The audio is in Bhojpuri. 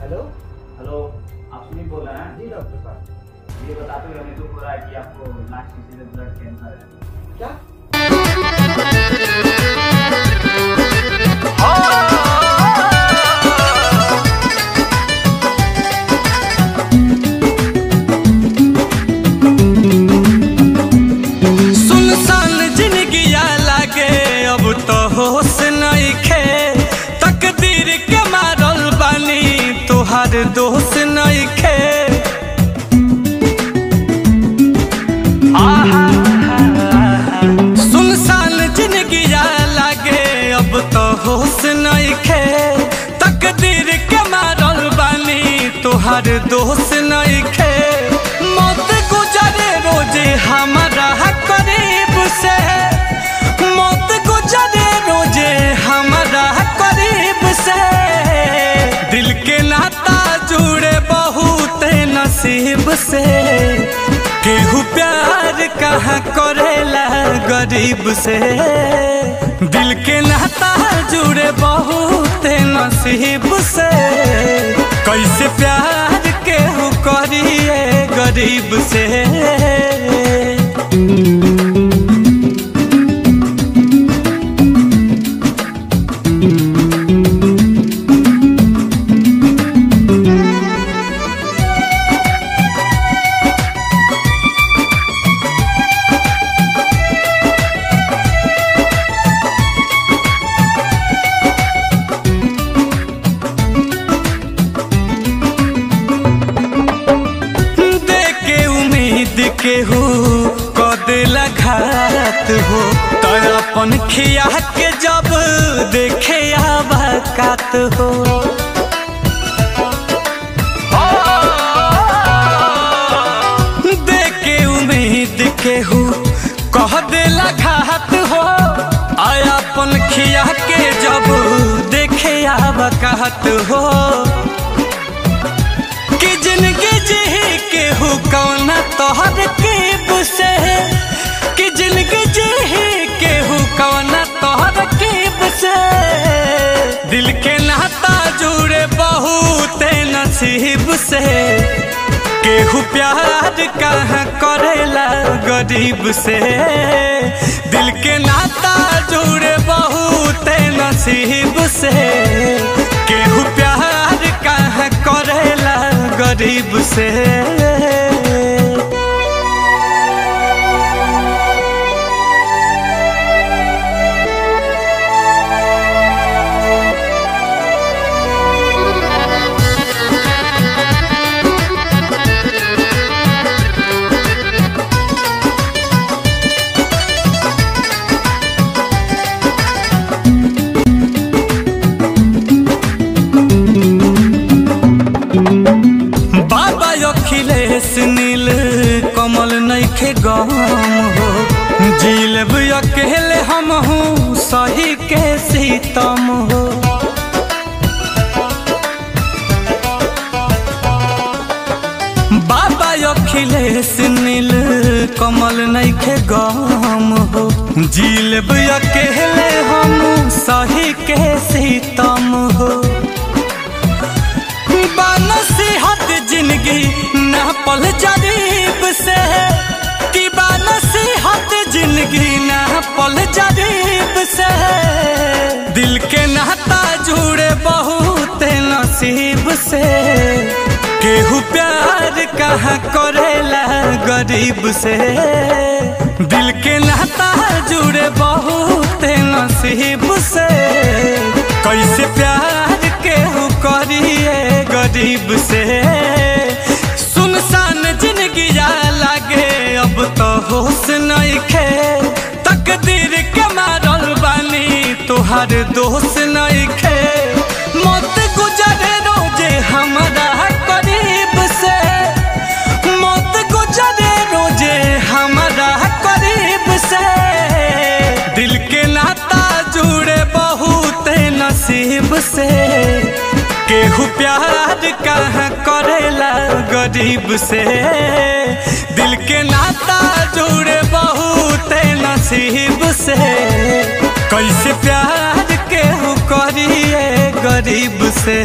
हेलो। हेलो, आप सुनील बोल रहे हैं? जी डॉक्टर साहब। ये बताते हुए हमें दुख हो रहा है कि आपको लास्ट किसी में ब्लड कैंसर है। क्या? सुनसान जिंदगिया लागे अब तो होश नइखे, तकदीर के मारल बानी तोहार दोष नइखे। सुनसान जिंदगिया लागे अब तो होश नइखे, तकदीर के मारल बानी तोहार दोष नइखे। मौत गुजरे रोजे हमारा करीब से, मौत गुजरे रोजे हमारा करीब से। दिल के नाता जुड़े बहुत नसीब से, केहू प्यार कहाँ करेला गरीब से। दिल के नाता जुड़े बहुत नसीब से, कैसे प्यार केहू करिए गरीब से। केहू कदेला घात हो तो अपन खिया के जब देखे आबाकात हो। देखे उम्मीद केहू कह देला घात हो, आया अपन खिया के जब देखे आबाकात हो। कि जिंदगी जी केहू कौना तोहर कीब से, कि जिंदगी जी केहू कौना तोहर कीब से। दिल के नाता जुड़े बहुत नसीब से, केहू प्यार कहाँ करेला गरीब से। दिल के नाता जुड़े बहुत नसीब से, केहू प्यार कहाँ करेला गरीब से। अखिलेश नील कमल नइखे गम हो, जिलब अकेले हम हूँ सही के सीतम हो। बाबा अखिलेश नील कमल नइखे गम हो, जिलब अकेले हम सही के सीतम हो। नसीहत जिंदगी ना पल जरीब से, कि नसीहत जिंदगी ना पल जरीब से। दिल के नाता जुड़े बहुत नसीब से, केहू प्यार कहाँ करेला गरीब से। दिल के नाता जुड़े बहुत नसीब से, कैसे प्यार केहू करिए गरीब से। सुनसान जिंदगी लागे अब तो होश नइखे, तकदीर के मारल बानी तोहार दोष नइखे। मौत गुजरे रोजे हमारा करीब से, मौत गुजरे रोजे हमारा करीब से। दिल के नाता जुड़े बहुत नसीब से, केहू प्यार कहाँ करेला गरीब से। दिल के नाता जुड़े बहुत नसीब से, कैसे प्यार केहू करिए गरीब से।